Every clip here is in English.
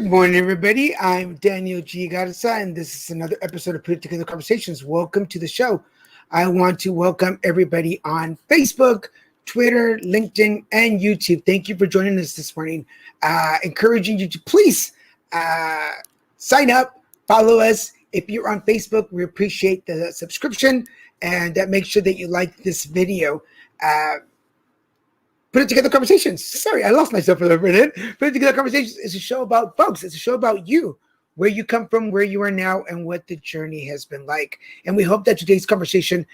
Good morning, everybody. I'm Daniel G. Garza, and this is another episode of Put It Together Conversations. Welcome to the show. I want to welcome everybody on Facebook, Twitter, LinkedIn, and YouTube. Thank you for joining us this morning. Encouraging you to please sign up, follow us. If you're on Facebook, we appreciate the subscription, and make sure that you like this video. Put It Together Conversations. Sorry, I lost myself for a minute. Put It Together Conversations is a show about folks. It's a show about you, where you come from, where you are now, and what the journey has been like. And we hope that today's conversation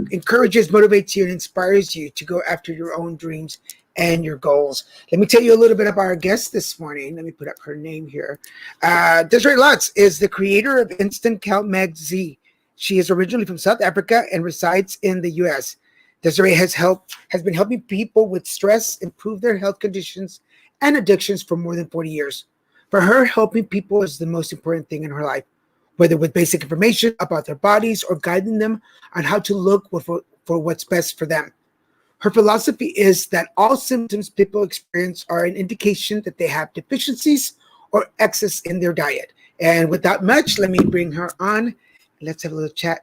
encourages, motivates you, and inspires you to go after your own dreams and your goals. Let me tell you a little bit about our guest this morning. Let me put up her name here. Desiree Lotz is the creator of Instant CalMag-C. She is originally from South Africa and resides in the U.S. Desiree has been helping people with stress improve their health conditions and addictions for more than 40 years. For her, helping people is the most important thing in her life, whether with basic information about their bodies or guiding them on how to look for what's best for them. Her philosophy is that all symptoms people experience are an indication that they have deficiencies or excess in their diet. And without much, let me bring her on. Let's have a little chat.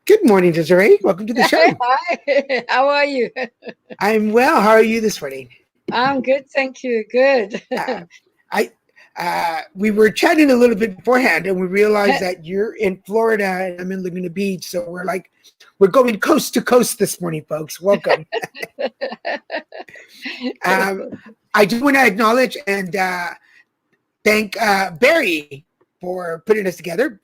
Good morning, Desiree. Welcome to the show. Hi, how are you? I'm well. How are you this morning? I'm good, thank you. Good. We were chatting a little bit beforehand, and we realized that you're in Florida and I'm in Laguna Beach, so we're going coast to coast this morning, folks. Welcome. I do want to acknowledge and thank Barry for putting us together.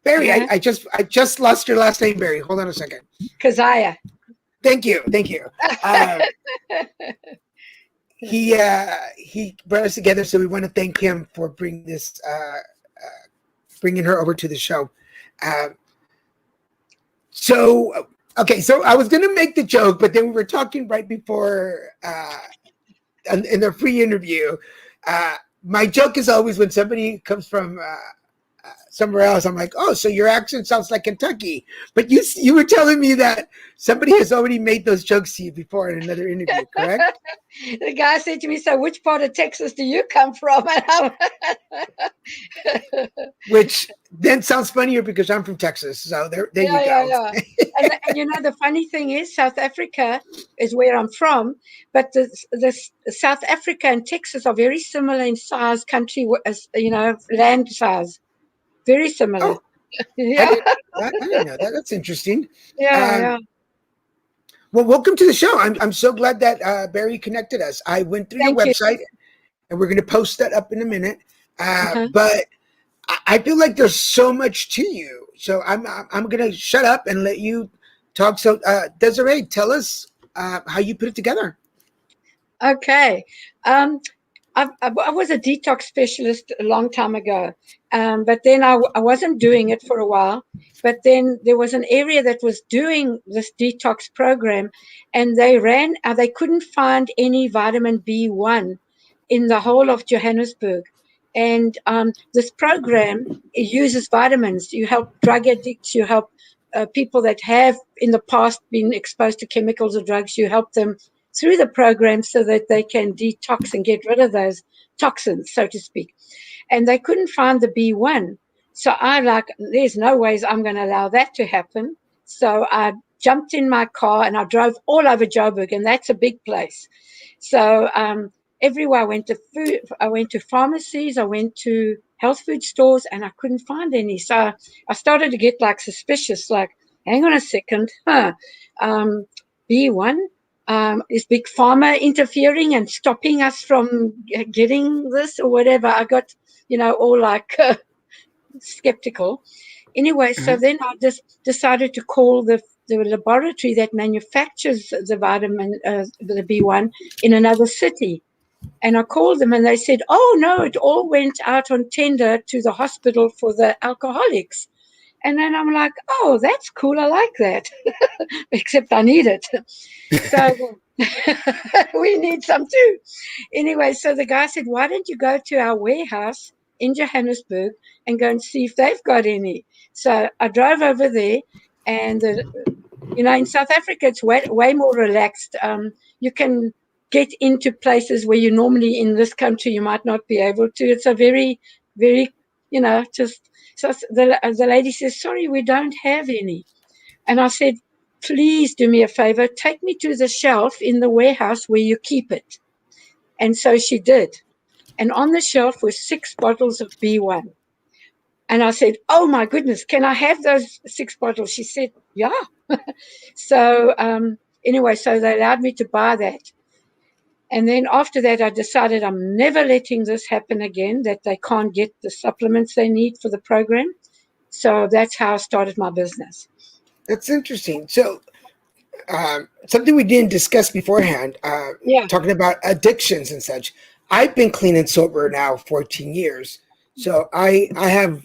Barry, I just lost your last name, Barry. Hold on a second. Keziah. Thank you. He brought us together, so we want to thank him for bringing her over to the show. So I was going to make the joke, but then we were talking right before in the free interview. My joke is always when somebody comes from somewhere else, I'm like, oh, so your accent sounds like Kentucky. But you were telling me that somebody has already made those jokes to you before in another interview, correct? The guy said to me, so which part of Texas do you come from? Which then sounds funnier because I'm from Texas. So there you go. Yeah. and the funny thing is, South Africa is where I'm from, but the South Africa and Texas are very similar in size, country, as land size. Very similar. Oh, yeah. I didn't know that. That's interesting. Yeah. Well, welcome to the show. I'm so glad that Barry connected us. I went through your website, and we're going to post that up in a minute. But I feel like there's so much to you. So I'm going to shut up and let you talk. So Desiree, tell us how you put it together. Okay. I was a detox specialist a long time ago, but then I wasn't doing it for a while. But then there was an area that was doing this detox program, and they couldn't find any vitamin B1 in the whole of Johannesburg. And this program uses vitamins. You help drug addicts, you help people that have in the past been exposed to chemicals or drugs, you help them through the program so that they can detox and get rid of those toxins, so to speak. And they couldn't find the B1. So there's no ways I'm going to allow that to happen. So I jumped in my car and I drove all over Joburg, and that's a big place. So everywhere I went to pharmacies, I went to health food stores, and I couldn't find any. So I started to get suspicious, hang on a second, B1? Is Big Pharma interfering and stopping us from getting this or whatever? I got, all skeptical. Anyway, so then I just decided to call the laboratory that manufactures the vitamin, the B1, in another city. And I called them and they said, oh, no, it all went out on tender to the hospital for the alcoholics. And then I'm like, oh, that's cool. I like that. Except I need it. So we need some too. Anyway, so the guy said, why don't you go to our warehouse in Johannesburg and go and see if they've got any? So I drove over there, and in South Africa, it's way more relaxed. You can get into places where you normally in this country you might not be able to. It's a very, very, just so the lady says, sorry, we don't have any. And I said, please do me a favor, take me to the shelf in the warehouse where you keep it. And so she did. And on the shelf were 6 bottles of B1. And I said, oh my goodness, can I have those 6 bottles? She said, yeah. So anyway, so they allowed me to buy that. And then after that, I decided I'm never letting this happen again, that they can't get the supplements they need for the program. So that's how I started my business. That's interesting. So something we didn't discuss beforehand, Yeah. talking about addictions and such. I've been clean and sober now 14 years. So I have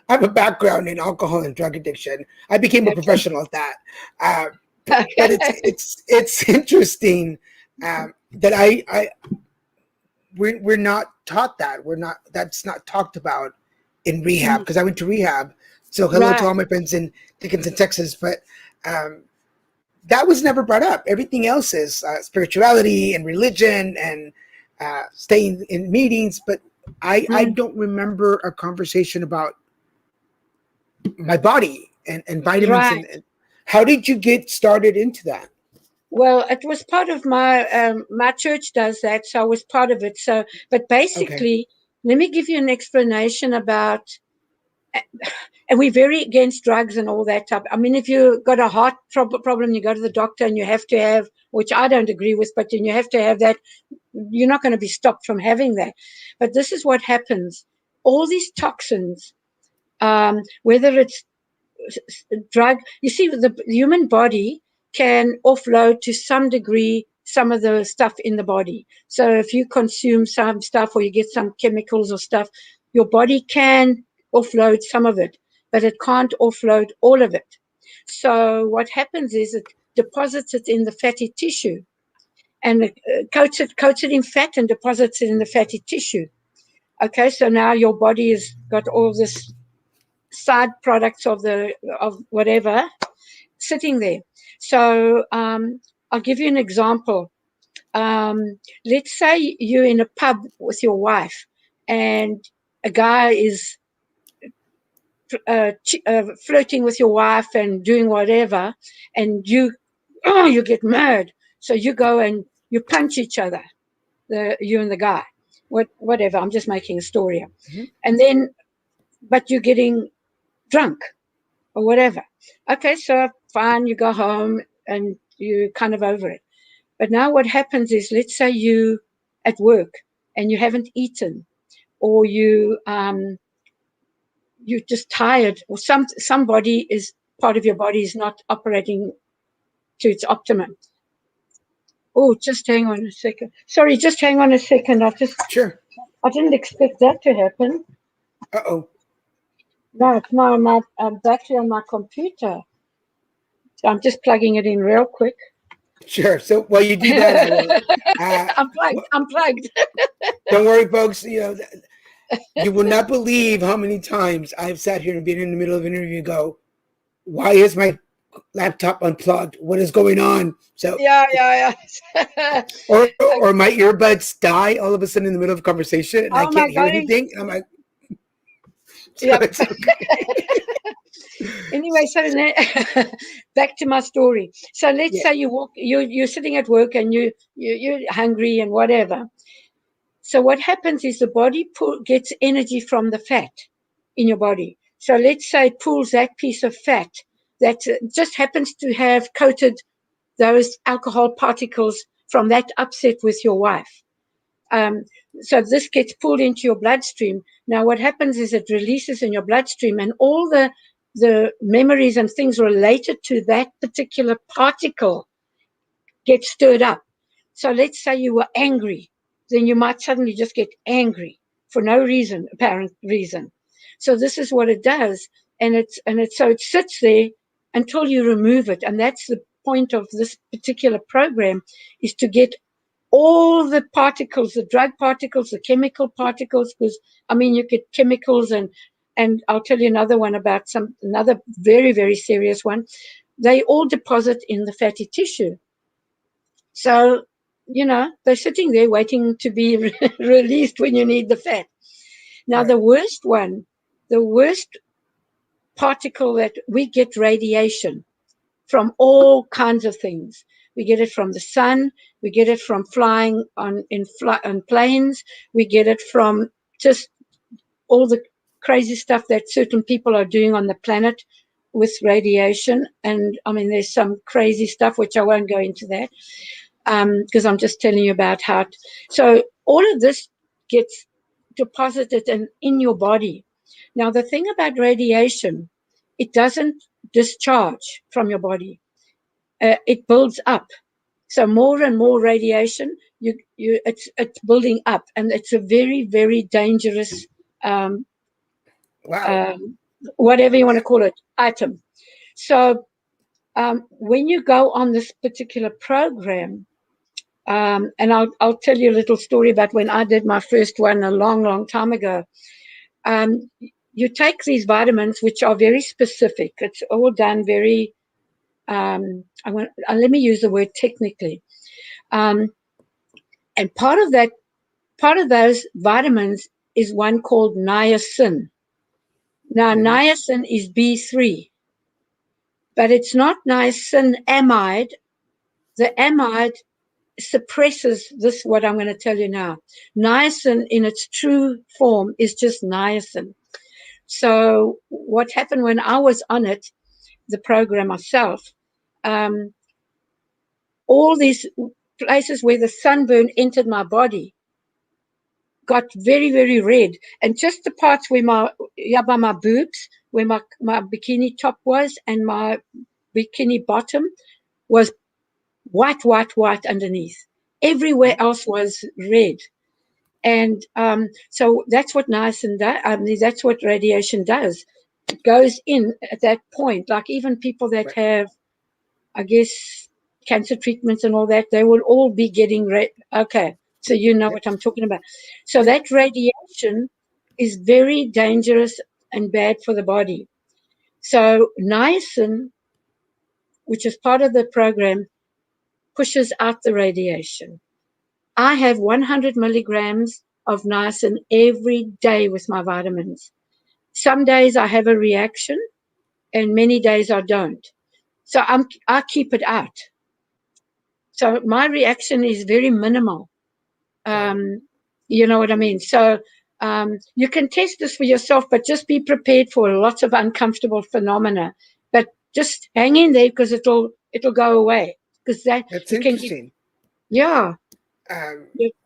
a background in alcohol and drug addiction. I became a professional at that. But it's interesting that we're not taught that. That's not talked about in rehab, because I went to rehab. So hello to all my friends in Dickinson, Texas. But that was never brought up. Everything else is spirituality and religion and staying in meetings. But I don't remember a conversation about my body and vitamins. Right. And how did you get started into that? Well, it was part of my church does that, so I was part of it. So, but basically, let me give you an explanation about. And we're very against drugs and all that type. I mean, if you've got a heart problem, you go to the doctor and you have to have, which I don't agree with, but then you have to have that. You're not going to be stopped from having that. But this is what happens. All these toxins, whether it's drug, you see, the human body can offload to some degree some of the stuff in the body. So if you consume some stuff or you get some chemicals or stuff, your body can offload some of it, but it can't offload all of it. So what happens is it deposits it in the fatty tissue and it coats it in fat and deposits it in the fatty tissue. Okay, so now your body has got all this side products of whatever sitting there. So I'll give you an example. Let's say you're in a pub with your wife and a guy is flirting with your wife and doing whatever, and you get mad. So you go and you punch each other, you and the guy. Whatever, I'm just making a story up. Mm-hmm. And then, but you're getting drunk or whatever. Okay, so fine, you go home and you're kind of over it. But now what happens is, let's say you at work and you haven't eaten, or you're just tired, or somebody is part of your body is not operating to its optimum. Oh, just hang on a second. Sorry, just hang on a second. Sure. I didn't expect that to happen. Uh-oh. No, it's my battery on my computer. So I'm just plugging it in real quick. Sure. So while you do that, I will. I'm plugged. Don't worry, folks. You will not believe how many times I've sat here and been in the middle of an interview and go, why is my laptop unplugged? What is going on? So yeah. or my earbuds die all of a sudden in the middle of a conversation and I can't hear anything. I'm like, yep. Anyway, so back to my story. So let's say you're sitting at work and you're hungry and whatever. So what happens is the body gets energy from the fat in your body. So let's say it pulls that piece of fat that just happens to have coated those alcohol particles from that upset with your wife. So this gets pulled into your bloodstream. Now what happens is it releases in your bloodstream, and all the memories and things related to that particular particle get stirred up. So let's say you were angry, then you might suddenly just get angry for no reason, apparent reason. So this is what it does, and so it sits there until you remove it. And that's the point of this particular program, is to get all the particles, the drug particles, the chemical particles, because I mean you get chemicals, and I'll tell you another one about another very, very serious one. They all deposit in the fatty tissue. So they're sitting there waiting to be released when you need the fat. Now, Right. the worst particle that we get radiation from all kinds of things. We get it from the sun. We get it from flying on planes. We get it from just all the crazy stuff that certain people are doing on the planet with radiation. And I mean, there's some crazy stuff, which I won't go into that, because I'm just telling you about how. So all of this gets deposited in your body. Now, the thing about radiation, it doesn't discharge from your body. It builds up. So more and more radiation, it's building up, and it's a very, very dangerous, um, Wow. um, whatever you want to call it, item. So when you go on this particular program, and I'll tell you a little story about when I did my first one a long, long time ago. You take these vitamins, which are very specific. It's all done very. Let me use the word technically. And part of those vitamins is one called niacin. Now, niacin is B3, but it's not niacinamide. The amide suppresses this, what I'm going to tell you now. Niacin in its true form is just niacin. So what happened when I was on it, the program myself, all these places where the sunburn entered my body got very, very red. And just the parts where by my boobs, where my bikini top was and my bikini bottom was white, white, white underneath. Everywhere else was red. And so that's what niacin does. I mean, that's what radiation does. It goes in at that point. Like even people that have, I guess, cancer treatments and all that, they will all be getting red. Okay, so you know what I'm talking about. So that radiation is very dangerous and bad for the body. So niacin, which is part of the program, pushes out the radiation. I have 100 milligrams of niacin every day with my vitamins. Some days I have a reaction, and many days I don't. So I keep it out. So my reaction is very minimal. You know what I mean? So you can test this for yourself, but just be prepared for lots of uncomfortable phenomena. But just hang in there because it'll go away. Because That's you can get, interesting. yeah.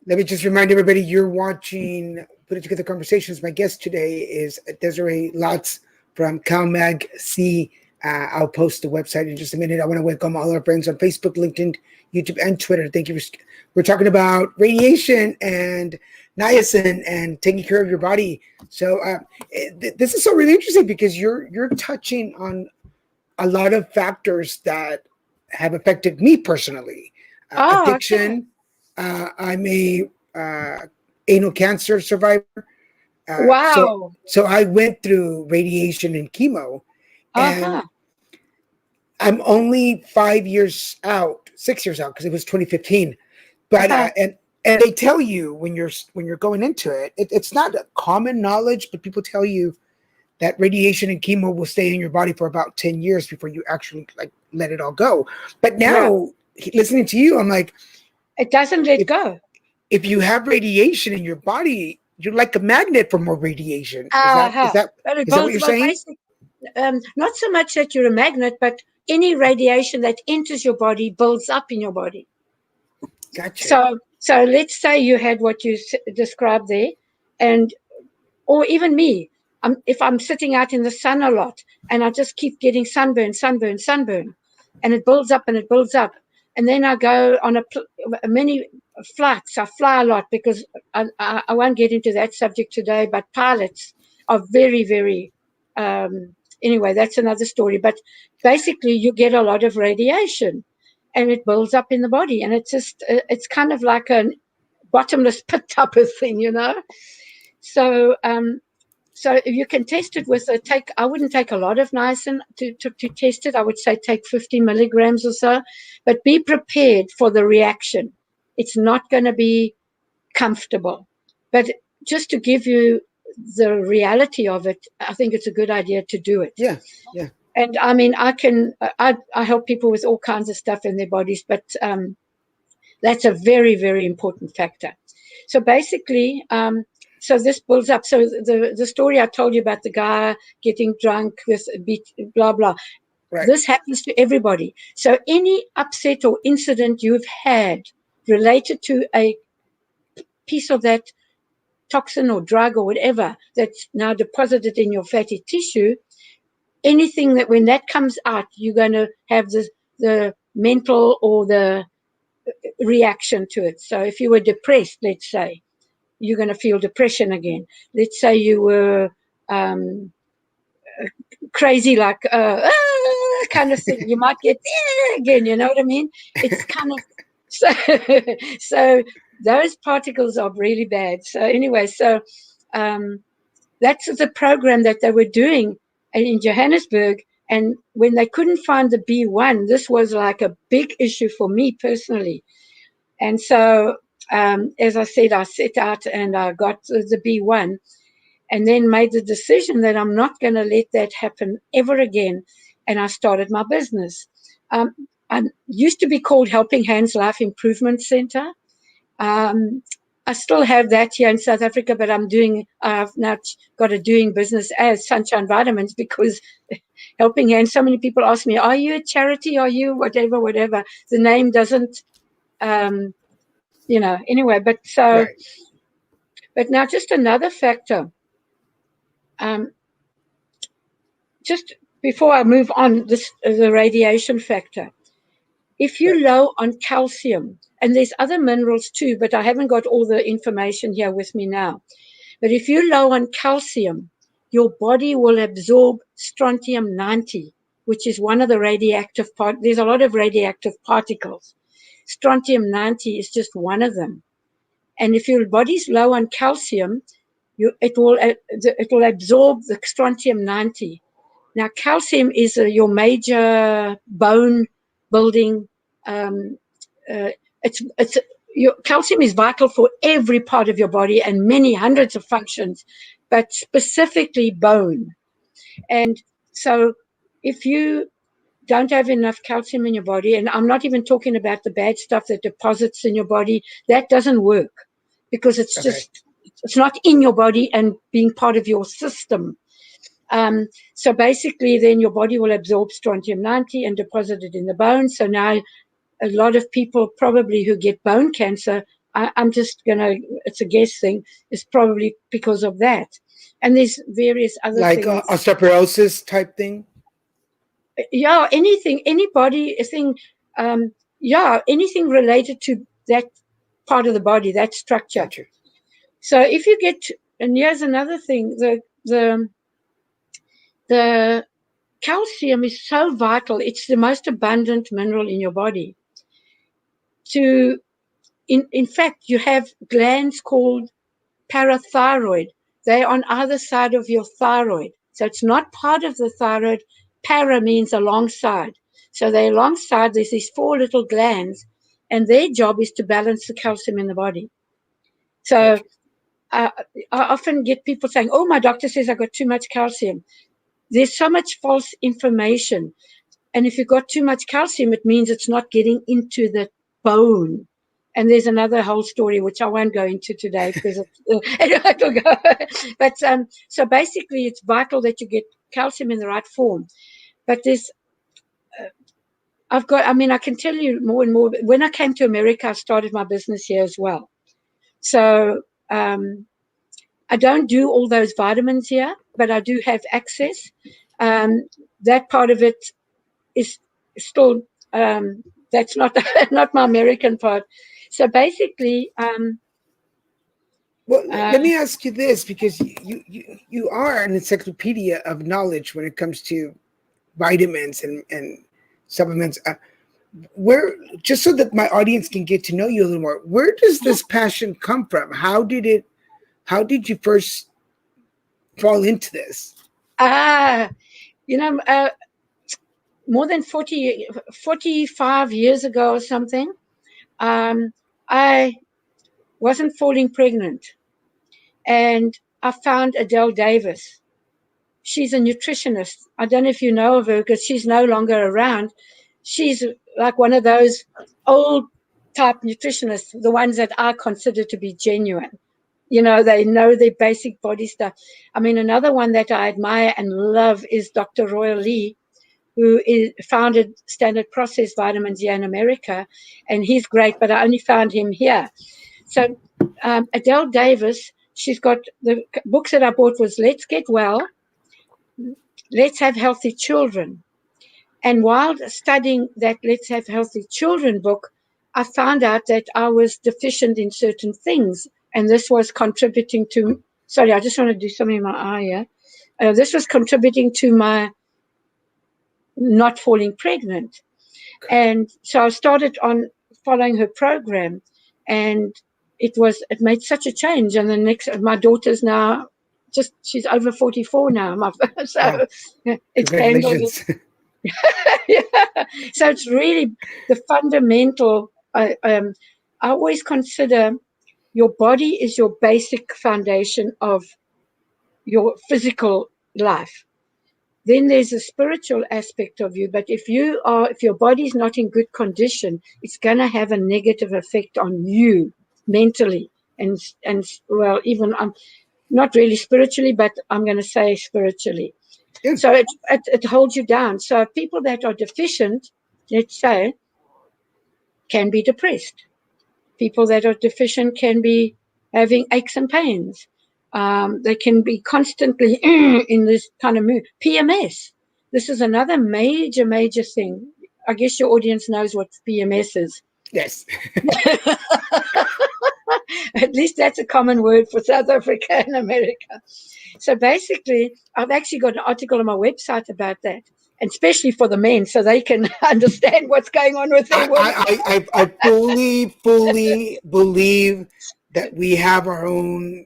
Let me just remind everybody you're watching Put It Together Conversations. My guest today is Desiree Lotz from CalMag-C. I'll post the website in just a minute. I want to welcome all our friends on Facebook, LinkedIn, YouTube, and Twitter. Thank you. We're talking about radiation and niacin and taking care of your body. So this is so really interesting because you're touching on a lot of factors that have affected me personally. Addiction. Okay. I'm a anal cancer survivor. So Wow. I went through radiation and chemo, and Uh-huh. I'm only 5 years out, 6 years out, because it was 2015. But Uh-huh. and they tell you when you're going into it, it's not common knowledge, but people tell you that radiation and chemo will stay in your body for about 10 years before you actually like let it all go. But Yeah. now listening to you, I'm like, It doesn't let go. if you have radiation in your body, you're like a magnet for more radiation. Is that Uh-huh. But it what builds you're my saying? basic, not so much that you're a magnet, but any radiation that enters your body builds up in your body. Gotcha. So let's say you had what you described there, and or even me. If I'm sitting out in the sun a lot and I just keep getting sunburn, and it builds up and it builds up, and then I go on many flights. I fly a lot because I won't get into that subject today. But pilots are very, very. Anyway, that's another story. But basically, you get a lot of radiation, and it builds up in the body, and it's kind of like a bottomless pit type of thing, you know. So so if you can test it with I wouldn't take a lot of niacin to test it. I would say take 50 milligrams or so, but be prepared for the reaction. It's not going to be comfortable. But just to give you the reality of it, I think it's a good idea to do it. Yeah, yeah. And I mean, I help people with all kinds of stuff in their bodies, but that's a very, very important factor. So basically, so this builds up. So the story I told you about the guy getting drunk with blah, blah. Right. This happens to everybody. So any upset or incident you've had related to a piece of that toxin or drug or whatever that's now deposited in your fatty tissue, anything that when that comes out, you're going to have the mental or the reaction to it. So if you were depressed, let's say, you're going to feel depression again. Let's say you were crazy, like kind of thing. You might get again. You know what I mean? It's kind of so. So those particles are really bad. So anyway, so that's the program that they were doing in Johannesburg. And when they couldn't find the B1, this was like a big issue for me personally. And so, as I said, I set out and I got the B1 and then made the decision that I'm not going to let that happen ever again. And I started my business. I used to be called Helping Hands Life Improvement Center. I still have that here in South Africa, but I've now got a doing business as Sunshine Vitamins because Helping Hands, so many people ask me, are you a charity? Are you whatever, whatever? The name doesn't, anyway, but Right. but now just another factor. Just before I move on, the radiation factor. If you're Right. low on calcium, and there's other minerals too, but I haven't got all the information here with me now. But if you're low on calcium, your body will absorb strontium-90, which is one of the radioactive There's a lot of radioactive particles. Strontium-90 is just one of them. And if your body's low on calcium, it will absorb the strontium-90. Now, calcium is your major bone building. Calcium is vital for every part of your body and many hundreds of functions, but specifically bone. And so, if you don't have enough calcium in your body, and I'm not even talking about the bad stuff that deposits in your body, that doesn't work because it's not in your body and being part of your system. So basically, then your body will absorb strontium-90 and deposit it in the bone. So now a lot of people probably who get bone cancer, I'm just going to, it's a guess thing, is probably because of that. And there's various other Like things. osteoporosis type thing? Yeah, anything, anybody, thing, anything related to that part of the body, that structure. Gotcha. So if you get, and here's another thing, the calcium is so vital. It's the most abundant mineral in your body. In fact, you have glands called parathyroid. They're on either side of your thyroid. So it's not part of the thyroid. Para means alongside. So they're alongside. There's these 4 little glands, and their job is to balance the calcium in the body. So I often get people saying, oh, my doctor says I got too much calcium. There's so much false information. And if you've got too much calcium, it means it's not getting into the bone. And there's another whole story, which I won't go into today because but so basically it's vital that you get calcium in the right form. But I can tell you more and more. When I came to America, I started my business here as well. So I don't do all those vitamins here, but I do have access. That part of it is still that's not not my American part. So basically, well, let me ask you this, because you are an encyclopedia of knowledge when it comes to vitamins and supplements. Where, just so that my audience can get to know you a little more, where does this passion come from? How did you first fall into this? More than 45 years ago or something, I wasn't falling pregnant, and I found Adele Davis. She's a nutritionist. I don't know if you know of her because she's no longer around. She's like one of those old type nutritionists, the ones that I consider to be genuine. They know their basic body stuff. I mean, another one that I admire and love is Dr. Royal Lee, who founded Standard Process Vitamins here in America, and he's great, but I only found him here. So Adele Davis, she's got the books that I bought was Let's Get Well, Let's Have Healthy Children. And while studying that Let's Have Healthy Children book, I found out that I was deficient in certain things. And this was contributing to, sorry, I just want to do something in my eye here. This was contributing to my not falling pregnant. And so I started on following her program, and it made such a change. And my daughter's now she's over 44 now. So Wow. it's Congratulations. yeah. So it's really the fundamental. I always consider your body is your basic foundation of your physical life. Then there's a spiritual aspect of you. But if your body's not in good condition, it's going to have a negative effect on you mentally and well, even not really spiritually, but I'm going to say spiritually. Yeah. So it holds you down. So people that are deficient, let's say, can be depressed. People that are deficient can be having aches and pains. They can be constantly in this kind of mood. PMS. This is another major, major thing. I guess your audience knows what PMS is. Yes. At least that's a common word for South Africa and America. So basically, I've actually got an article on my website about that, and especially for the men, so they can understand what's going on with their women. I fully believe that we have our own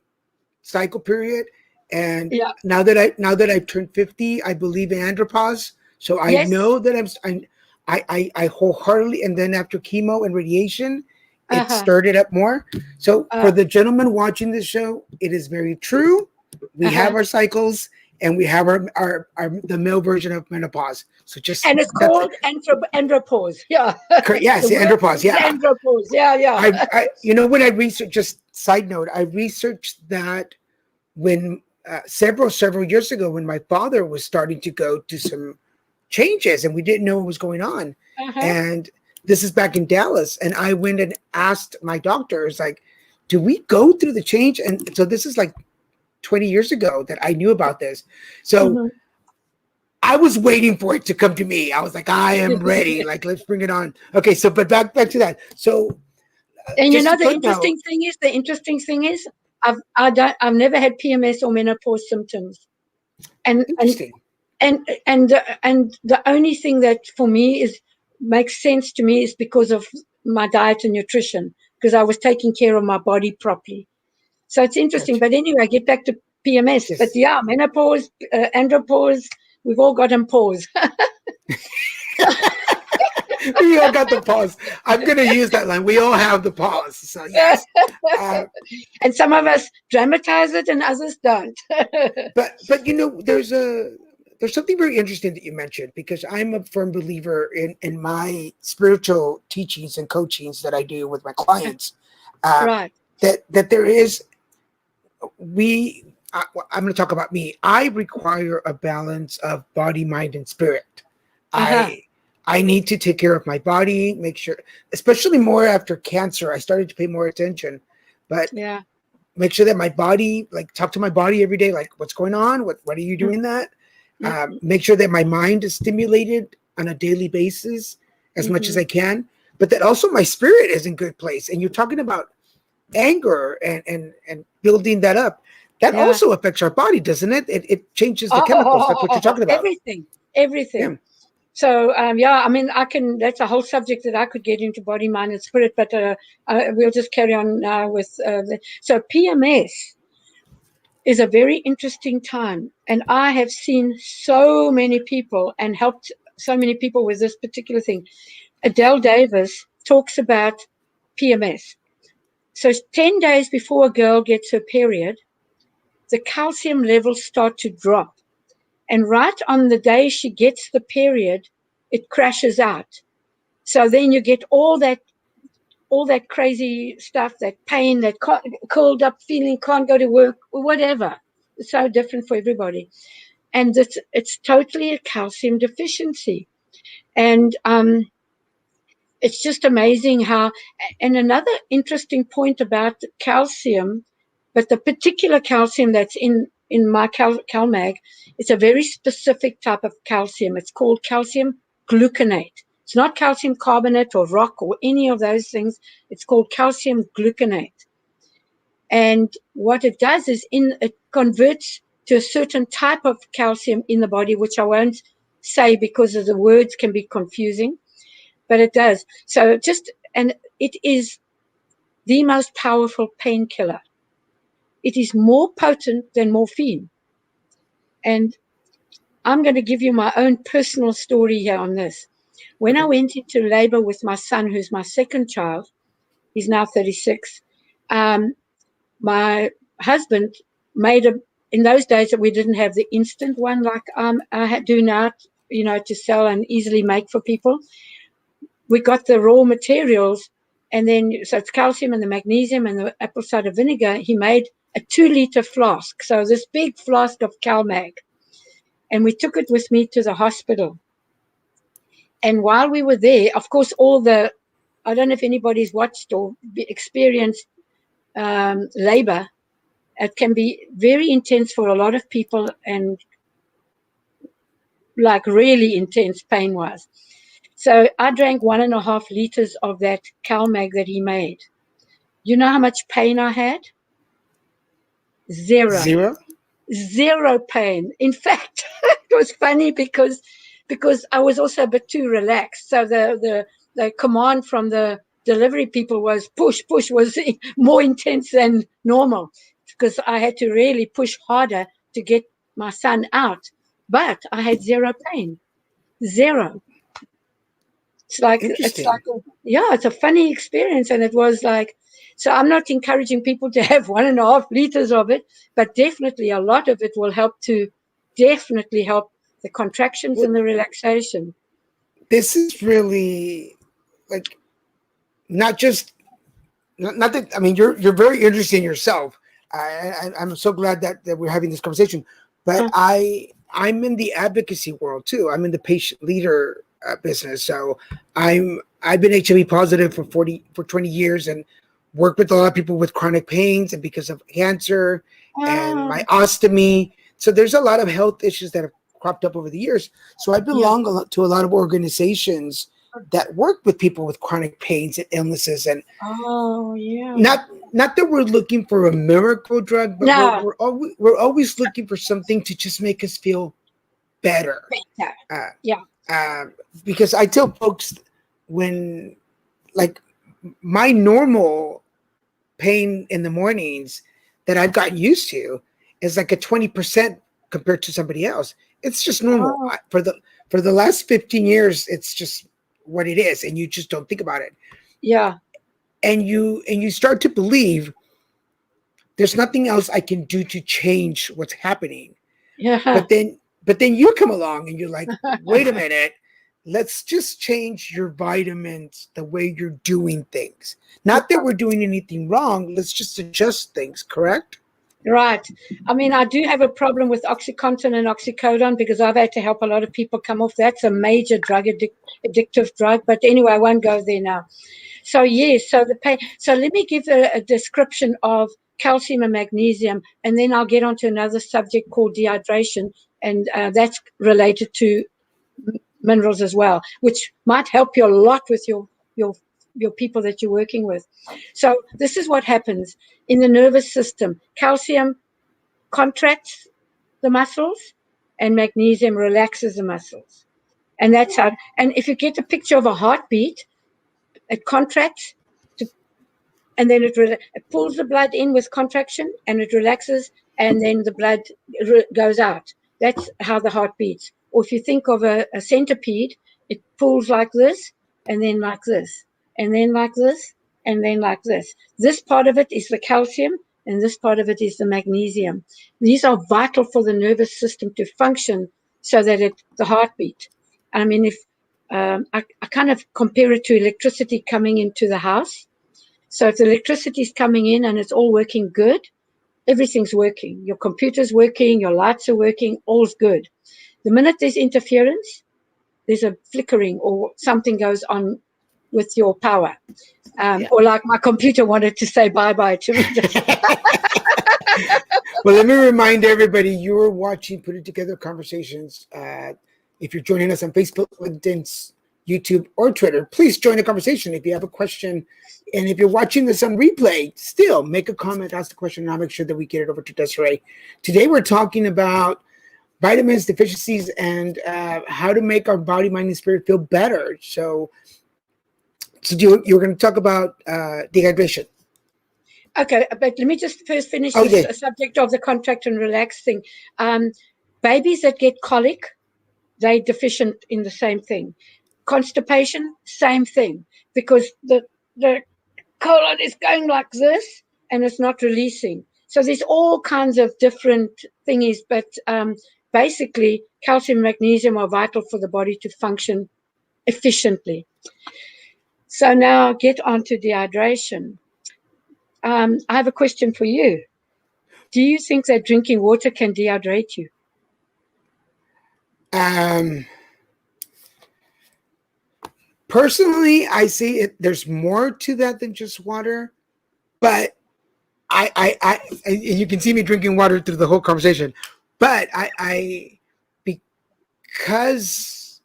cycle period, and now that I've turned 50, I believe in andropause. So I know that I wholeheartedly, and then after chemo and radiation, it stirred it up more. So for the gentleman watching this show, it is very true. We have our cycles, and we have the male version of menopause. So and it's called andropause. Yeah. Yes, andropause. Yeah. Andropause. Yeah. When I researched, just side note, I researched that when several years ago, when my father was starting to go to some changes, and we didn't know what was going on, and this is back in Dallas, and I went and asked my doctors, like, do we go through the change? And so this is like 20 years ago that I knew about this. So I was waiting for it to come to me. I was like, I am ready. Like, let's bring it on. Okay, so but back to that. So and the interesting thing is I've never had PMS or menopause symptoms. And the only thing that for me makes sense to me is because of my diet and nutrition, because I was taking care of my body properly. So it's interesting. But anyway, I get back to PMS. Yes. But yeah, menopause, andropause, we've all got them pause. We all got the pause. I'm going to use that line. We all have the pause. So yes. And some of us dramatize it and others don't. but there's something very interesting that you mentioned, because I'm a firm believer in my spiritual teachings and coachings that I do with my clients. Right. That there is, I'm going to talk about me. I require a balance of body, mind, and spirit. I need to take care of my body, make sure, especially more after cancer, I started to pay more attention. But make sure that my body, like, talk to my body every day, like, what's going on? What are you doing that? Make sure that my mind is stimulated on a daily basis as much as I can, but that also my spirit is in good place. And you're talking about anger and building that up. That also affects our body, doesn't it? It changes the chemicals. That's what you're talking about. Everything. Yeah. So, I mean, that's a whole subject that I could get into, body, mind, and spirit, but we'll just carry on now with, so PMS is a very interesting time. And I have seen so many people and helped so many people with this particular thing. Adele Davis talks about PMS. So 10 days before a girl gets her period, the calcium levels start to drop. And right on the day she gets the period, it crashes out. So then you get all that crazy stuff, that pain, that curled up feeling, can't go to work, or whatever. It's so different for everybody. And it's totally a calcium deficiency. And it's just amazing how, and another interesting point about calcium, but the particular calcium that's in my CalMag, it's a very specific type of calcium. It's called calcium gluconate. It's not calcium carbonate or rock or any of those things. It's called calcium gluconate. And what it does is it converts to a certain type of calcium in the body, which I won't say because of the words can be confusing, but it does. So and it is the most powerful painkiller. It is more potent than morphine. And I'm going to give you my own personal story here on this. When I went into labor with my son, who's my second child, he's now 36, my husband made in those days that we didn't have the instant one like I do now, to sell and easily make for people. We got the raw materials, and then so it's calcium and the magnesium and the apple cider vinegar. He made a 2-liter flask, so this big flask of CalMag, and we took it with me to the hospital. And while we were there, of course, I don't know if anybody's watched or experienced labor. It can be very intense for a lot of people, and like really intense pain-wise. So I drank 1.5 liters of that CalMag that he made. You know how much pain I had? Zero. Zero pain. In fact, it was funny because I was also a bit too relaxed. So the command from the delivery people was push was more intense than normal, because I had to really push harder to get my son out. But I had zero pain. Zero. It's like it's a funny experience, and it was like, so I'm not encouraging people to have 1.5 liters of it, but definitely a lot of it will help the contractions and the relaxation. This is really like not that. I mean, you're very interesting yourself. I'm so glad that we're having this conversation. But I'm in the advocacy world too. I'm in the patient leader business. So I've been HIV positive for 20 years and worked with a lot of people with chronic pains and because of cancer and my ostomy. So there's a lot of health issues that have cropped up over the years. So I belong to a lot of organizations that work with people with chronic pains and illnesses. And not that we're looking for a miracle drug, but we're always looking for something to just make us feel better. Because I tell folks, when like my normal pain in the mornings that I've gotten used to is like a 20% compared to somebody else. It's just normal. For the last 15 years, it's just what it is, and you just don't think about it. And you start to believe there's nothing else I can do to change what's happening. But then you come along and you're like, wait a minute, let's just change your vitamins, the way you're doing things. Not that we're doing anything wrong. Let's just adjust things, correct? Right. I mean, I do have a problem with OxyContin and oxycodone because I've had to help a lot of people come off. That's a major addictive drug. But anyway, I won't go there now. So yes, so the pain. So let me give a description of calcium and magnesium, and then I'll get on to another subject called dehydration, and that's related to minerals as well, which might help you a lot with your people that you're working with. So this is what happens in the nervous system. Calcium contracts the muscles and magnesium relaxes the muscles. And that's how, and if you get a picture of a heartbeat, it contracts and then it pulls the blood in with contraction and it relaxes and then the blood goes out. That's how the heart beats. Or if you think of a centipede, it pulls like this and then like this and then like this and then like this. This part of it is the calcium, and this part of it is the magnesium. These are vital for the nervous system to function so that the heartbeat. I mean, if I kind of compare it to electricity coming into the house. So if the electricity is coming in and it's all working good, everything's working. Your computer's working, your lights are working, all's good. The minute there's interference, there's a flickering or something goes on with your power. Or like my computer wanted to say bye-bye to me. Well, let me remind everybody, you're watching Put It Together Conversations. If you're joining us on Facebook, LinkedIn, YouTube, or Twitter, please join the conversation. If you have a question, and if you're watching this on replay, still make a comment, ask the question, and I'll make sure that we get it over to Desiree. Today, we're talking about vitamins, deficiencies, and how to make our body, mind, and spirit feel better. So you're going to talk about dehydration. Okay, but let me just first finish the subject of the contract and relax thing. Babies that get colic, they're deficient in the same thing. Constipation, same thing, because the colon is going like this and it's not releasing. So there's all kinds of different thingies, but basically calcium and magnesium are vital for the body to function efficiently. So now get on to dehydration. I have a question for you. Do you think that drinking water can dehydrate you? Personally, I see it. There's more to that than just water, but I you can see me drinking water through the whole conversation. But because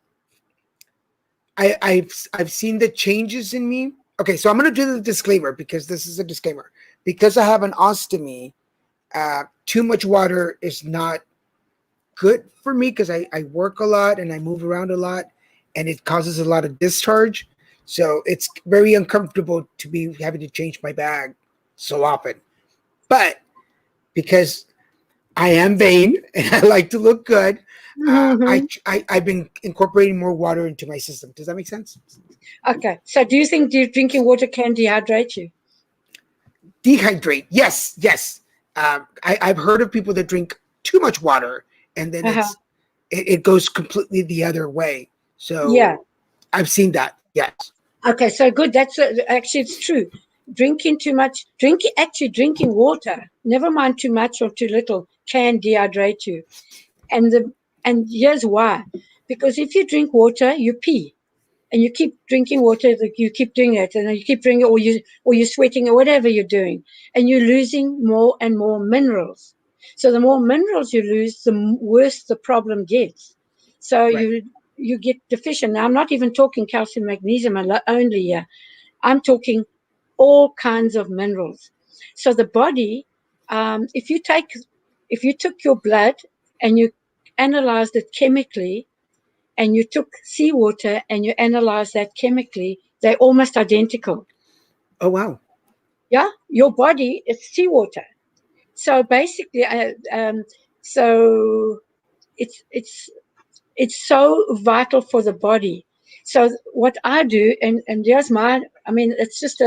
I've seen the changes in me. Okay, so I'm going to do the disclaimer because this is a disclaimer. Because I have an ostomy, too much water is not good for me because I work a lot and I move around a lot, and it causes a lot of discharge. So it's very uncomfortable to be having to change my bag so often. But because I am vain and I like to look good, I've been incorporating more water into my system. Does that make sense? Okay. So do you think drinking water can dehydrate you? Dehydrate. Yes. I've heard of people that drink too much water and then it goes completely the other way. So yeah, I've seen that. Yes. Okay. So good. That's actually, it's true. Drinking too much, drinking water, never mind too much or too little, can dehydrate you. And here's why. Because if you drink water, you pee. And you keep drinking water, you keep doing it, and you keep drinking, or you're sweating, or whatever you're doing, and you're losing more and more minerals. So the more minerals you lose, the worse the problem gets. So you get deficient. Now, I'm not even talking calcium, magnesium only here. I'm talking all kinds of minerals. So the body, if you took your blood and you analyzed it chemically, and you took seawater and you analyzed that chemically, they're almost identical. Oh, wow. Yeah, your body is seawater. So basically, so it's so vital for the body. So what I do, and there's mine. I mean, it's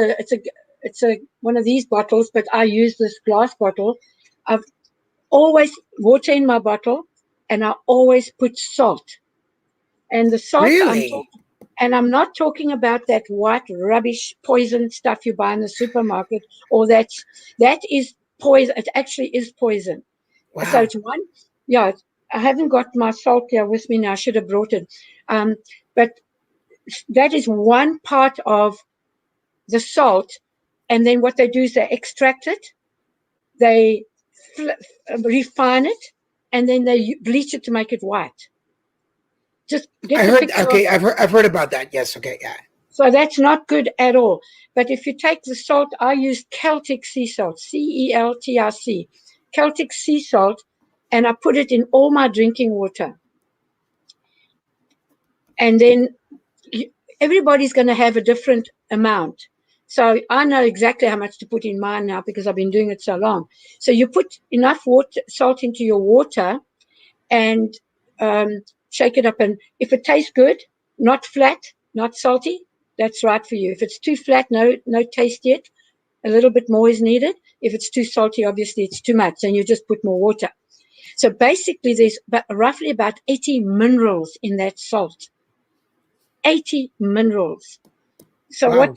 a one of these bottles, but I use this glass bottle. I've always water in my bottle, and I always put salt. And the salt I'm not talking about that white rubbish poison stuff you buy in the supermarket, or that is poison. It actually is poison. Wow. So it's one, I haven't got my salt here with me now. I should have brought it. But that is one part of the salt. And then what they do is they extract it, they refine it, and then they bleach it to make it white. Just get the picture. Okay, I've heard about that. Yes, okay, yeah. So that's not good at all. But if you take the salt, I use Celtic sea salt, CELTIC, Celtic sea salt, and I put it in all my drinking water. And then everybody's going to have a different amount. So I know exactly how much to put in mine now because I've been doing it so long. So you put enough salt into your water and shake it up. And if it tastes good, not flat, not salty, that's right for you. If it's too flat, no taste yet. A little bit more is needed. If it's too salty, obviously it's too much, and you just put more water. So basically, there's roughly about 80 minerals in that salt. 80 minerals. So Wow.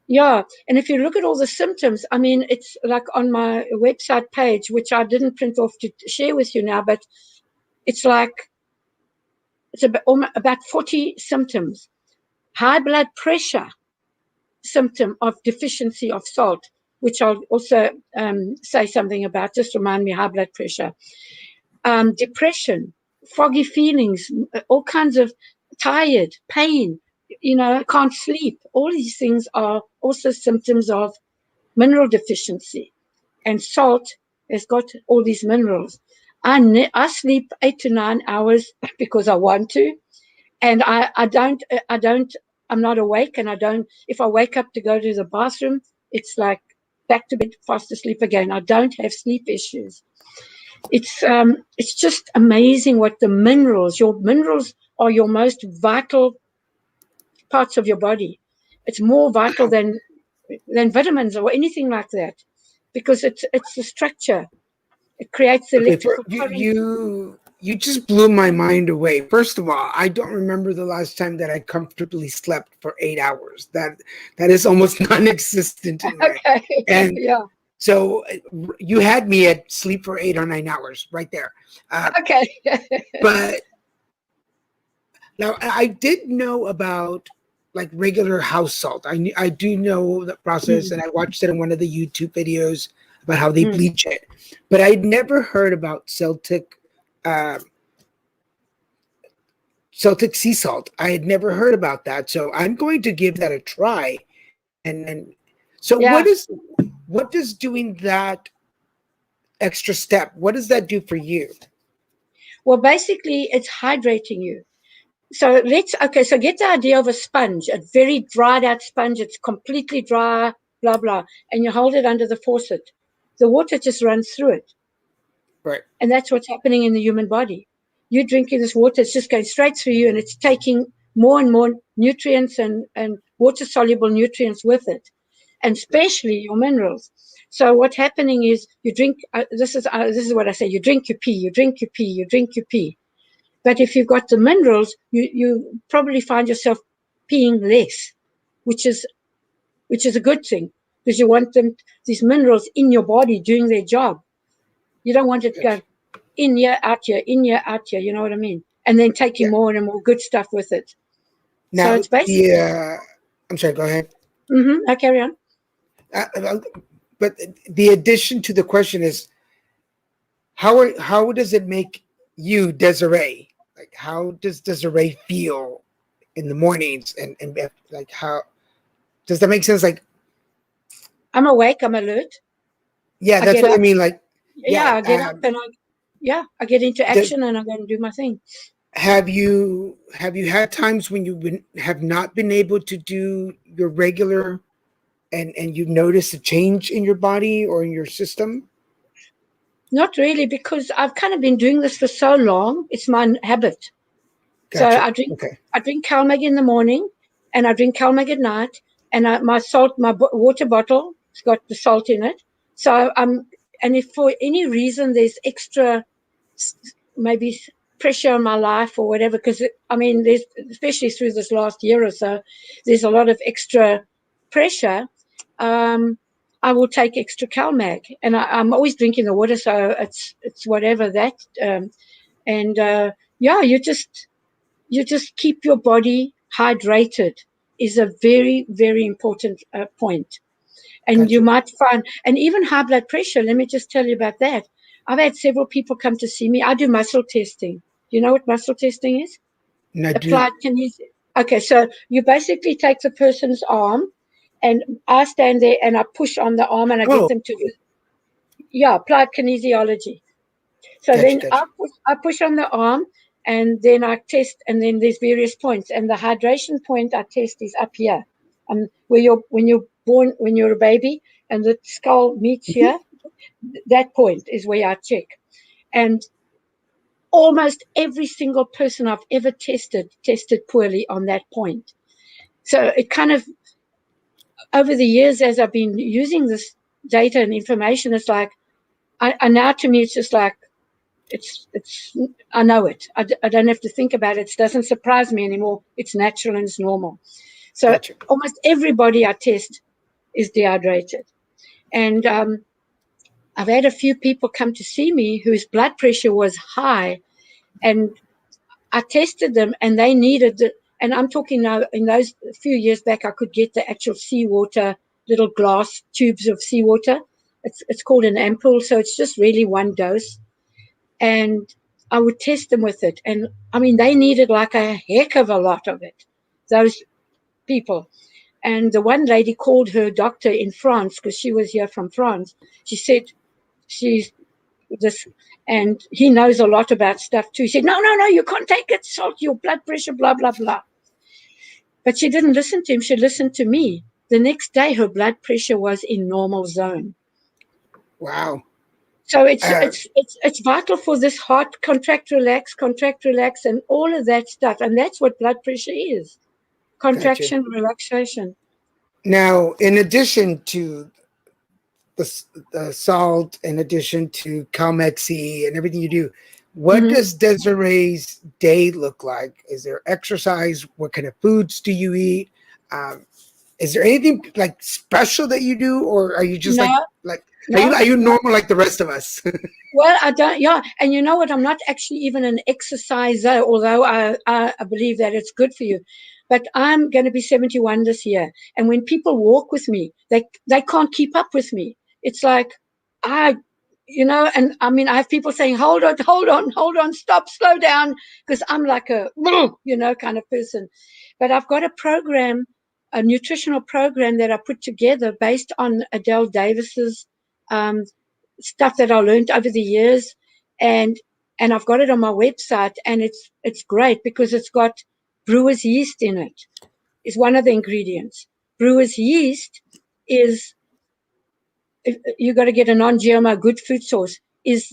yeah, and if you look at all the symptoms, I mean, it's like on my website page, which I didn't print off to share with you now, but it's about 40 symptoms. High blood pressure, symptom of deficiency of salt, which I'll also say something about. Just remind me, high blood pressure. Depression, foggy feelings, all kinds of tired, pain, can't sleep. All these things are also symptoms of mineral deficiency. And salt has got all these minerals. I sleep 8 to 9 hours because I want to, and I'm not awake, and if I wake up to go to the bathroom, it's like back to bed, fast asleep again. I don't have sleep issues. It's just amazing what your minerals are your most vital parts of your body. It's more vital than vitamins or anything like that, because it's the structure. It creates the Okay, electrical current. you just blew my mind away. First of all, I don't remember the last time that I comfortably slept for 8 hours. That is almost non-existent in my. Okay. And Yeah. so you had me at sleep for 8 or 9 hours right there. Okay. But now I did know about like regular house salt. I do know the process, and I watched it in one of the YouTube videos about how they bleach it. But I'd never heard about uh, Celtic sea salt. I had never heard about that, so I'm going to give that a try. And so, Yeah. what does doing that extra step? What does that do for you? Well, basically, it's hydrating you. So so get the idea of a sponge, a very dried out sponge. It's completely dry, blah, blah. And you hold it under the faucet. The water just runs through it. Right. And that's what's happening in the human body. You're drinking this water, it's just going straight through you, and it's taking more and more nutrients and water soluble nutrients with it, and especially your minerals. So what's happening is you drink, this is what I say, you drink your pee, you drink your pee, you drink your pee. But if you've got the minerals, you probably find yourself peeing less, which is a good thing, because you want these minerals in your body doing their job. You don't want it to go in here, out here, in here, out here. You know what I mean? And then taking Yeah. more and more good stuff with it. So Now it's basically. I'm sorry. Go ahead. I carry on. But the addition to the question is, how does it make you, Desiree? Like, how does Desiree feel in the mornings, and like, how does that make sense? Like, I'm awake. I'm alert. yeah, I that's get what I up. mean. Like, Yeah, I get up and I get into does, action, and I'm going to do my thing. have you had times when have not been able to do your regular, and you notice a change in your body or in your system? Not really, because I've kind of been doing this for so long. It's my habit. So Gotcha. I drink Okay. CalMag in the morning, and I drink CalMag at night. And my water bottle, it's got the salt in it. So and if for any reason there's extra, maybe pressure on my life or whatever, because there's, especially through this last year or so, there's a lot of extra pressure. I will take extra CalMag, and I'm always drinking the water, so it's whatever that. Yeah, you just keep your body hydrated is a very, very important point. And you Gotcha. might find, and even high blood pressure, let me just tell you about that. I've had several people come to see me. I do muscle testing. Do you know what muscle testing is? And I do. Applied kinesis. Okay, so you basically take the person's arm, and I stand there and I push on the arm, and I get Oh, them to, yeah, applied kinesiology. So gotcha. then Gotcha. I push on the arm, and then I test, and then there's various points. And the hydration point I test is up here. When you're born, when you're a baby, and the skull meets Mhm. here, that point is where I check. And almost every single person I've ever tested poorly on that point. So it kind of, over the years, as I've been using this data and information, it's like, I now, to me, it's just like, it's I know it. I don't have to think about it. It doesn't surprise me anymore. It's natural and it's normal. So Gotcha. almost everybody I test is dehydrated. And I've had a few people come to see me whose blood pressure was high, and I tested them and they needed it. And I'm talking now, in those few years back, I could get the actual seawater, little glass tubes of seawater. It's called an ampoule, so it's just really one dose. And I would test them with it. And I mean, they needed like a heck of a lot of it, those people. And the one lady called her doctor in France, because she was here from France. She said, she's this, and he knows a lot about stuff too. He said, no, you can't take it, salt your blood pressure, blah, blah, blah. But she didn't listen to him. She listened to me. The next day, her blood pressure was in normal zone. Wow. So it's vital for this heart, contract, relax, and all of that stuff. And that's what blood pressure is. Contraction, Gotcha. relaxation. Now, in addition to the salt, in addition to CalMag-C and everything you do, what Mm-hmm. does Desiree's day look like? Is there exercise? What kind of foods do you eat? Is there anything like special that you do, or are you just No, like no. are you normal like the rest of us? Well, I don't, yeah. And you know what? I'm not actually even an exerciser, although I believe that it's good for you. But I'm going to be 71 this year. And when people walk with me, they can't keep up with me. It's like, I, and I mean, I have people saying, hold on, stop, slow down, because I'm like a, kind of person. But I've got a program, a nutritional program that I put together based on Adele Davis's stuff that I learned over the years, and I've got it on my website, and it's great because it's got brewer's yeast in it. Is one of the ingredients. Brewer's yeast is, you got to get a non-GMO good food source. It's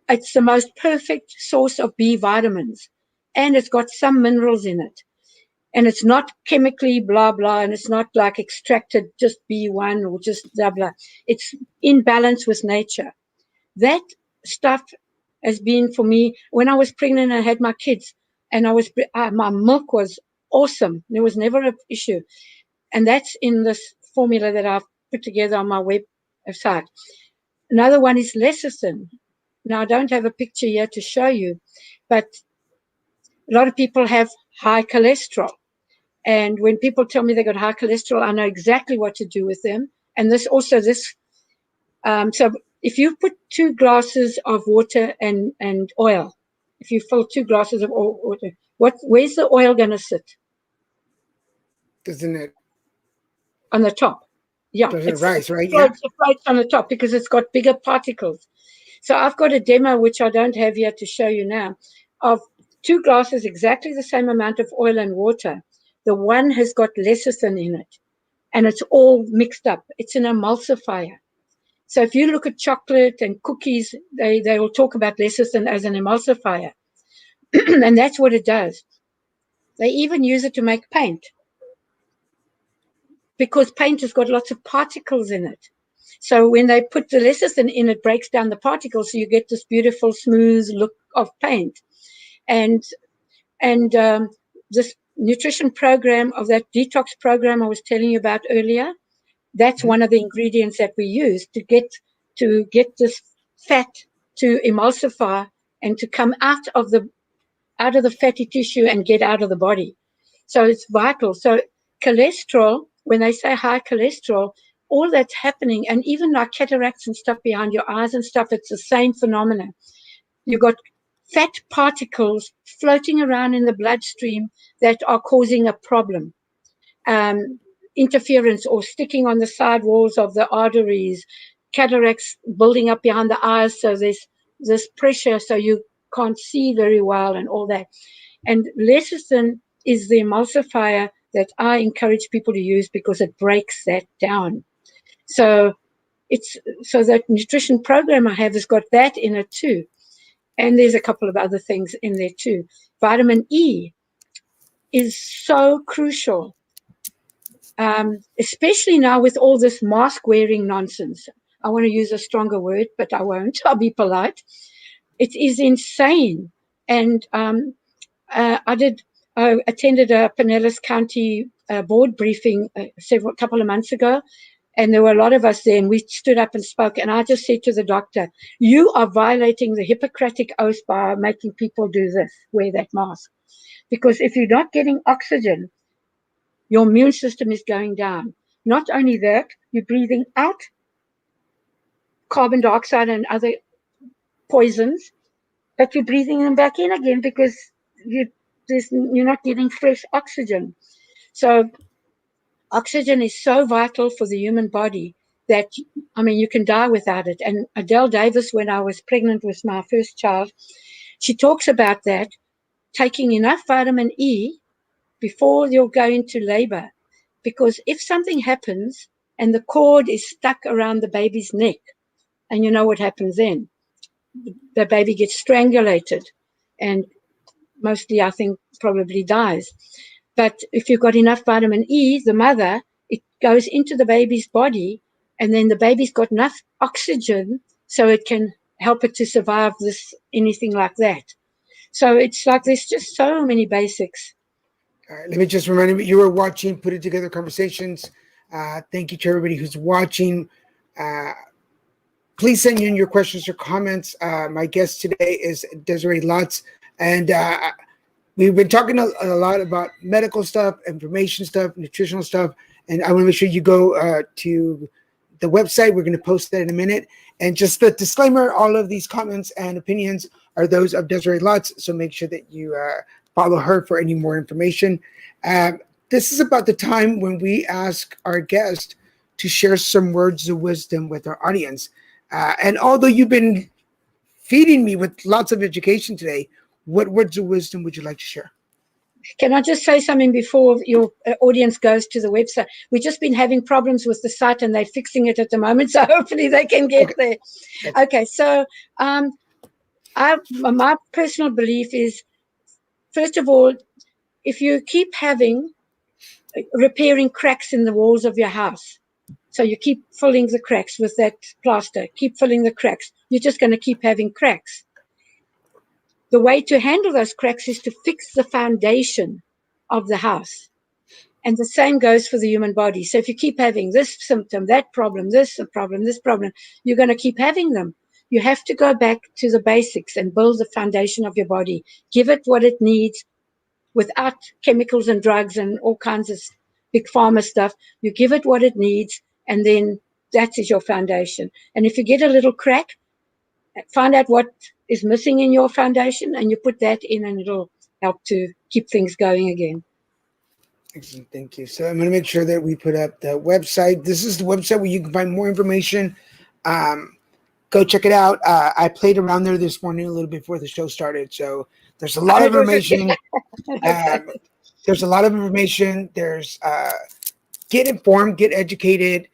the most perfect source of B vitamins, and it's got some minerals in it. And it's not chemically blah, blah, and it's not like extracted just B1 or just blah, blah. It's in balance with nature. That stuff has been for me when I was pregnant and I had my kids, and my milk was awesome. There was never an issue. And that's in this formula that I've put together on my website. Another one is lecithin. Now, I don't have a picture here to show you, but a lot of people have high cholesterol. And when people tell me they got high cholesterol, I know exactly what to do with them. And so if you put 2 glasses of water and oil, if you fill 2 glasses of water, where's the oil going to sit? Doesn't it? On the top. Yeah, Doesn't it it rise, right? Yeah. floats on the top because it's got bigger particles. So I've got a demo, which I don't have here to show you now, of 2 glasses, exactly the same amount of oil and water. The one has got lecithin in it, and it's all mixed up. It's an emulsifier. So if you look at chocolate and cookies, they will talk about lecithin as an emulsifier. And that's what it does. They even use it to make paint, because paint has got lots of particles in it. So when they put the lecithin in, it breaks down the particles, so you get this beautiful, smooth look of paint. And this nutrition program, of that detox program I was telling you about earlier, that's one of the ingredients that we use to get this fat to emulsify and to come out of the fatty tissue and get out of the body. So it's vital. So cholesterol, when they say high cholesterol, all that's happening, and even like cataracts and stuff behind your eyes and stuff, it's the same phenomenon. You've got fat particles floating around in the bloodstream that are causing a problem. Interference or sticking on the side walls of the arteries, cataracts building up behind the eyes, so there's this pressure, so you can't see very well and all that. And lecithin is the emulsifier that I encourage people to use because it breaks that down. So that nutrition program I have has got that in it too. And there's a couple of other things in there too. Vitamin E is so crucial especially now with all this mask wearing nonsense. I want to use a stronger word, but I won't. I'll be polite. It is insane. And I attended a Pinellas County board briefing couple of months ago, and there were a lot of us there, and we stood up and spoke. And I just said to the doctor, "You are violating the Hippocratic Oath by making people do this, wear that mask. Because if you're not getting oxygen, your immune system is going down. Not only that, you're breathing out carbon dioxide and other poisons, but you're breathing them back in again because you're not getting fresh oxygen. So oxygen is so vital for the human body that, I mean, you can die without it. And Adele Davis, when I was pregnant with my first child, she talks about that, taking enough vitamin E before you'll go into labor. Because if something happens and the cord is stuck around the baby's neck, and you know what happens then, the baby gets strangulated and mostly, I think, probably dies. But if you've got enough vitamin E, the mother, it goes into the baby's body, and then the baby's got enough oxygen so it can help it to survive anything like that. So it's like there's just so many basics. All right, let me just remind you, you were watching Put It Together Conversations. Thank you to everybody who's watching. Please send in your questions or comments. My guest today is Desiree Lotz, and we've been talking a lot about medical stuff, information stuff, nutritional stuff, and I want to make sure you go to the website. We're going to post that in a minute. And just the disclaimer, all of these comments and opinions are those of Desiree Lotz, so make sure that you follow her for any more information. This is about the time when we ask our guest to share some words of wisdom with our audience. And although you've been feeding me with lots of education today, what words of wisdom would you like to share? Can I just say something before your audience goes to the website? We've just been having problems with the site, and they're fixing it at the moment, so hopefully they can get there. Okay, so my personal belief is, first of all, if you keep repairing cracks in the walls of your house, so you keep filling the cracks with that plaster, keep filling the cracks, you're just going to keep having cracks. The way to handle those cracks is to fix the foundation of the house. And the same goes for the human body. So if you keep having this symptom, that problem, this problem, you're going to keep having them. You have to go back to the basics and build the foundation of your body. Give it what it needs without chemicals and drugs and all kinds of big pharma stuff. You give it what it needs, and then that is your foundation. And if you get a little crack, find out what is missing in your foundation, and you put that in, and it'll help to keep things going again. Excellent, thank you. So I'm going to make sure that we put up the website. This is the website where you can find more information. Go check it out. I played around there this morning a little before the show started, so there's a lot of information. There's a lot of information. There's get informed, get educated,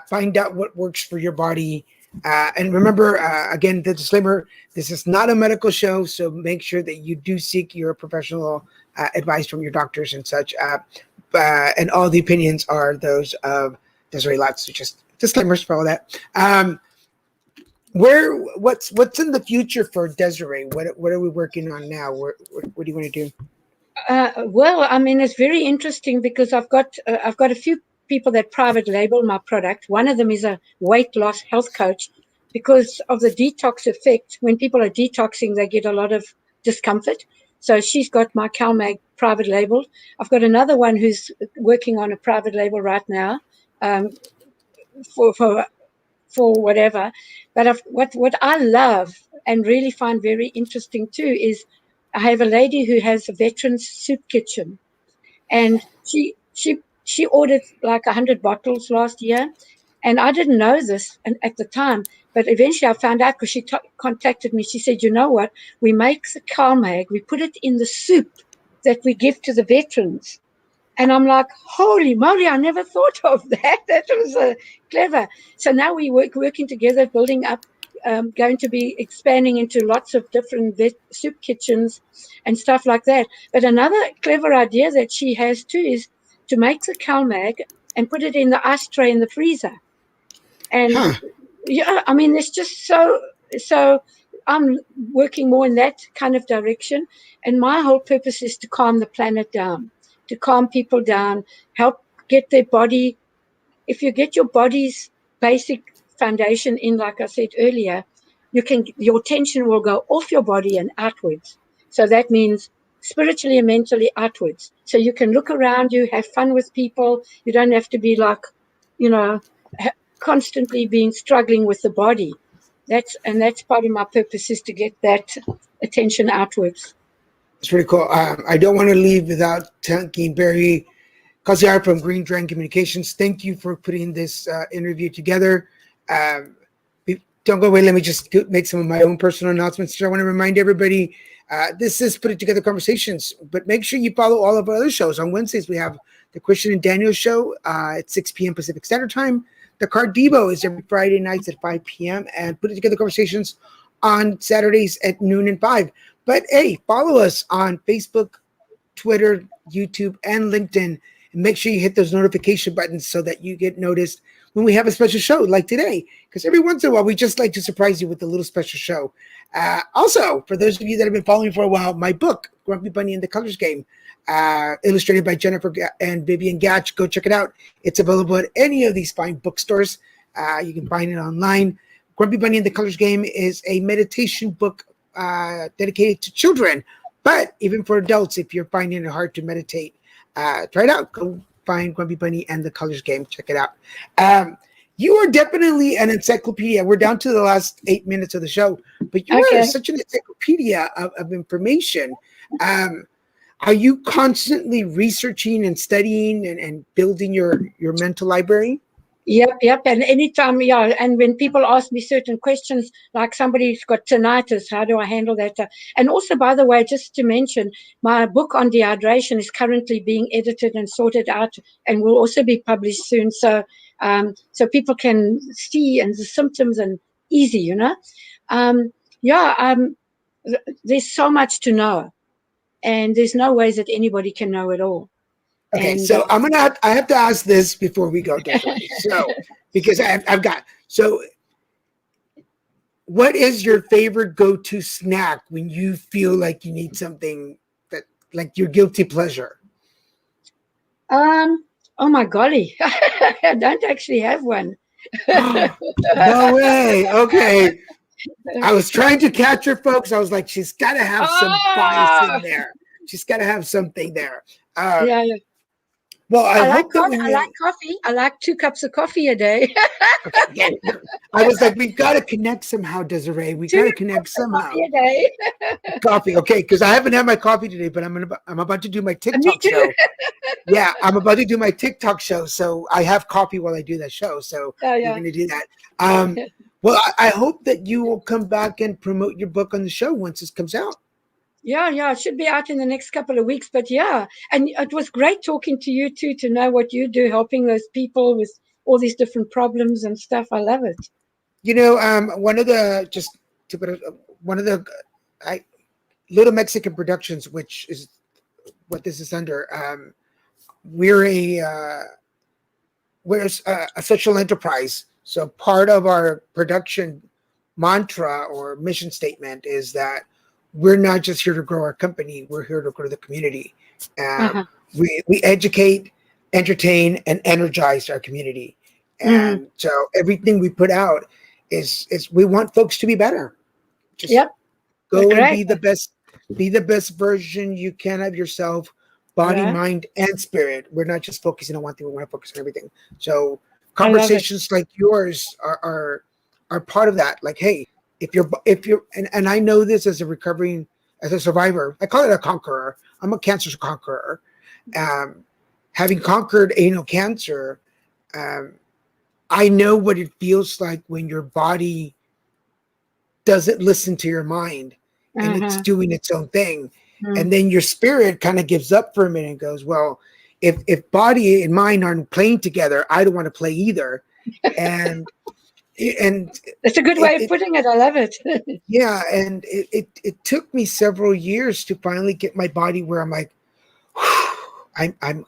find out what works for your body. And remember, again, the disclaimer, this is not a medical show, so make sure that you do seek your professional advice from your doctors and such. And all the opinions are those of Desiree Lotz, so just disclaimers for all that. What's in the future for Desiree? What are we working on now? What do you want to do? Well, I mean, it's very interesting because I've got a few people that private label my product. One of them is a weight loss health coach because of the detox effect. When people are detoxing, they get a lot of discomfort. So she's got my CalMag private label. I've got another one who's working on a private label right now for whatever. But what I love and really find very interesting too is I have a lady who has a veterans soup kitchen, and she ordered like 100 bottles last year, and I didn't know this at the time, but eventually I found out because she contacted me. She said, "You know what? We make the CalMag, we put it in the soup that we give to the veterans." And I'm like, holy moly, I never thought of that. That was clever. So now we working together, building up, going to be expanding into lots of different soup kitchens and stuff like that. But another clever idea that she has too is to make the CalMag and put it in the ice tray in the freezer. And Huh. yeah, I mean, it's just so. I'm working more in that kind of direction, and my whole purpose is to calm the planet down, to calm people down, help get their body. If you get your body's basic foundation in, like I said earlier, your tension will go off your body and outwards. So that means spiritually and mentally outwards. So you can look around you, have fun with people. You don't have to be like, you know, constantly being struggling with the body. That's part of my purpose, is to get that attention outwards. It's pretty cool. I don't want to leave without thanking Barry Kaziar from Green Dragon Communications. Thank you for putting this interview together. Um, don't go away. Let me just make some of my own personal announcements. I want to remind everybody, this is Put It Together Conversations, but make sure you follow all of our other shows. On Wednesdays, we have the Christian and Daniel show at 6 p.m. Pacific Standard Time. The Card Devo is every Friday nights at 5 p.m. and Put It Together Conversations on Saturdays at noon and 5. But hey, follow us on Facebook, Twitter, YouTube, and LinkedIn. And make sure you hit those notification buttons so that you get noticed when we have a special show like today. Because every once in a while, we just like to surprise you with a little special show. Also, for those of you that have been following for a while, my book, Grumpy Bunny and the Colors Game, illustrated by Jennifer and Vivian Gatch. Go check it out. It's available at any of these fine bookstores. You can find it online. Grumpy Bunny and the Colors Game is a meditation book dedicated to children, but even for adults, if you're finding it hard to meditate, try it out. Go find Grumpy Bunny and the Colors Game. Check it out. You are definitely an encyclopedia. We're down to the last 8 minutes of the show, but you are such an encyclopedia of information. Are you constantly researching and studying and building your mental library? Yep. And anytime, and when people ask me certain questions, like somebody's got tinnitus, how do I handle that? And also, by the way, just to mention, my book on dehydration is currently being edited and sorted out and will also be published soon. So, so people can see and the symptoms and easy, there's so much to know, and there's no ways that anybody can know it all. Okay, so I have to ask this before we go, Desiree. So, because I've got, so what is your favorite go-to snack when you feel like you need something that, like your guilty pleasure? Oh my golly, I don't actually have one. No way. Okay. I was trying to catch her, folks. I was like, she's got to have some bias in there. She's got to have something there. Yeah. Well, I like coffee. I like 2 cups of coffee a day. Okay. I was like, we've got to connect somehow, Desiree. We got to connect somehow. Coffee a day. Coffee, okay? Because I haven't had my coffee today, but I'm about to do my TikTok show. Yeah, I'm about to do my TikTok show, so I have coffee while I do that show. So we're going to do that. Well, I hope that you will come back and promote your book on the show once this comes out. Yeah, it should be out in the next couple of weeks. But yeah, and it was great talking to you too, to know what you do, helping those people with all these different problems and stuff. I love it. One of the Little Mexican Productions, which is what this is under. We're a social enterprise. So part of our production mantra or mission statement is that we're not just here to grow our company, we're here to grow the community. We educate, entertain, and energize our community. And so everything we put out is we want folks to be better. Just go and be the best version you can of yourself, body, mind, and spirit. We're not just focusing on one thing, we want to focus on everything. So conversations like yours are part of that. Like, hey, if you're and I know this as a survivor, I call it a conqueror. I'm a cancer conqueror. Having conquered anal cancer, I know what it feels like when your body doesn't listen to your mind and it's doing its own thing. And then your spirit kind of gives up for a minute and goes, well, if body and mind aren't playing together, I don't want to play either. And it's a good way of putting it. I love it. Yeah. And it took me several years to finally get my body where I'm like, I'm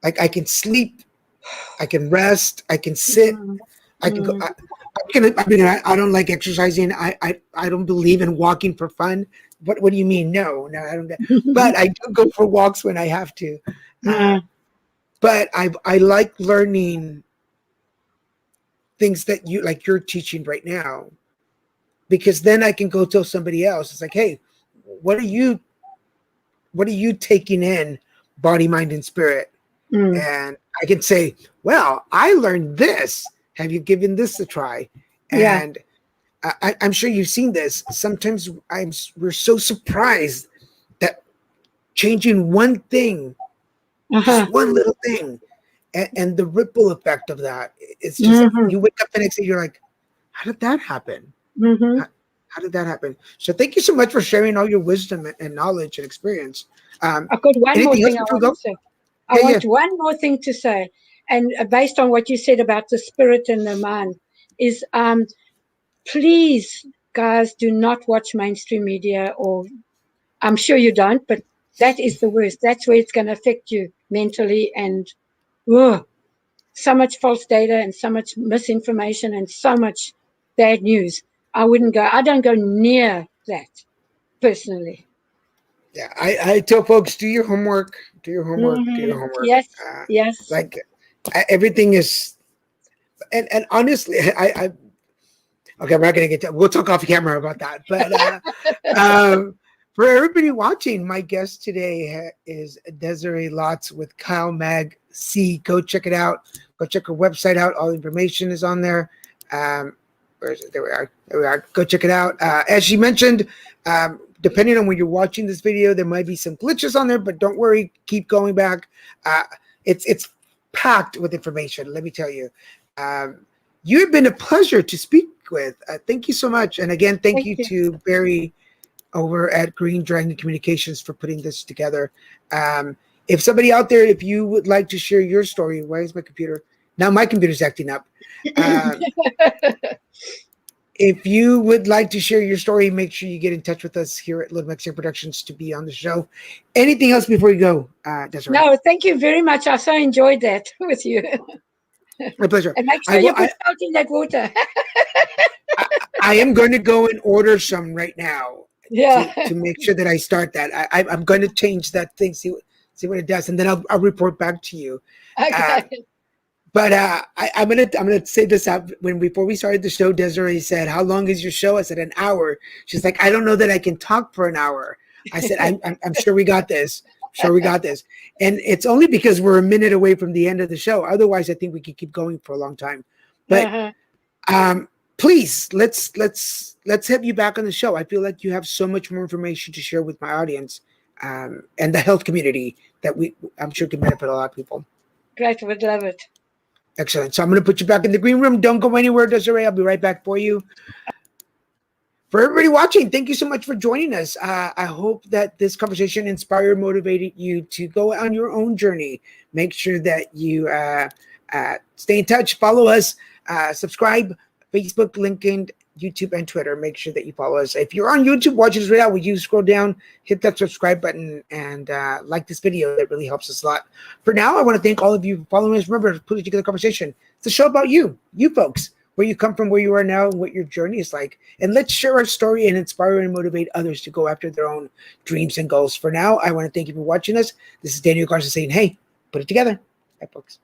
like, I can sleep I can rest. I can sit. Mm, I can go. mm. I don't like exercising. I don't believe in walking for fun. What do you mean? No, I don't. But I do go for walks when I have to. Uh, Mm, but I like learning things that you're teaching right now, because then I can go tell somebody else. It's like, hey, what are you taking in, body, mind, and spirit? mm. And I can say, well, I learned this. Have you given this a try? Yeah. And I'm sure you've seen this. Sometimes we're so surprised that changing one thing, just Uh-huh. one little thing, and the ripple effect of that, it's just Mm-hmm. you wake up the next day, you're like, how did that happen? Mm-hmm. How did that happen? So thank you so much for sharing all your wisdom and knowledge and experience. I've got one more Anything else thing I before we want to go? say. I Yeah, yeah. want one more thing to say. And based on what you said about the spirit and the mind, is please, guys, do not watch mainstream media, or I'm sure you don't, but that is the worst. That's where it's going to affect you mentally, and ugh, so much false data and so much misinformation and so much bad news. I don't go near that personally. Yeah, I tell folks, do your homework, do your homework, do your homework. Yes, yes. Like everything is, and honestly, okay, we're not gonna get to. We'll talk off camera about that. But for everybody watching, my guest today is Desiree Lotz with CalMag-C. Go check it out. Go check her website out. All the information is on there. Where is it? There we are. There we are. Go check it out. As she mentioned, depending on when you're watching this video, there might be some glitches on there, but don't worry. Keep going back. It's packed with information. Let me tell you. You have been a pleasure to speak with. Thank you so much. And again, thank Thank you you. to Barry over at Green Dragon Communications for putting this together. If somebody out there, if you would like to share your story, why is my computer? Now my computer's acting up. If you would like to share your story, make sure you get in touch with us here at Little Mexican Productions to be on the show. Anything else before you go, Desiree? No, thank you very much. I so enjoyed that with you. My pleasure. And make I sure will. you put salt in that water. I am going to go and order some right now Yeah. to make sure that I start that. I'm going to change that thing, see what it does, and then I'll report back to you. Okay. But I'm gonna say this out. Before we started the show, Desiree said, "How long is your show?" I said, "An hour." She's like, "I don't know that I can talk for an hour." I said, "I'm sure we got this. Sure we got this." And it's only because we're a minute away from the end of the show. Otherwise, I think we could keep going for a long time. But Uh-huh. please let's have you back on the show. I feel like you have so much more information to share with my audience and the health community that I'm sure can benefit a lot of people. Great, would love it. Excellent. So I'm going to put you back in the green room. Don't go anywhere, Desiree. I'll be right back for you. For everybody watching, thank you so much for joining us. I hope that this conversation inspired, motivated you to go on your own journey. Make sure that you stay in touch, follow us, subscribe, Facebook, LinkedIn, YouTube, and Twitter. Make sure that you follow us. If you're on YouTube watching this right now, would you scroll down, hit that subscribe button, and like this video? That really helps us a lot. For now, I want to thank all of you for following us. Remember, to put it together conversation. It's a show about you folks, where you come from, where you are now, and what your journey is like. And let's share our story and inspire and motivate others to go after their own dreams and goals. For now, I want to thank you for watching us. This is Daniel Garza saying, hey, put it together. Bye, folks.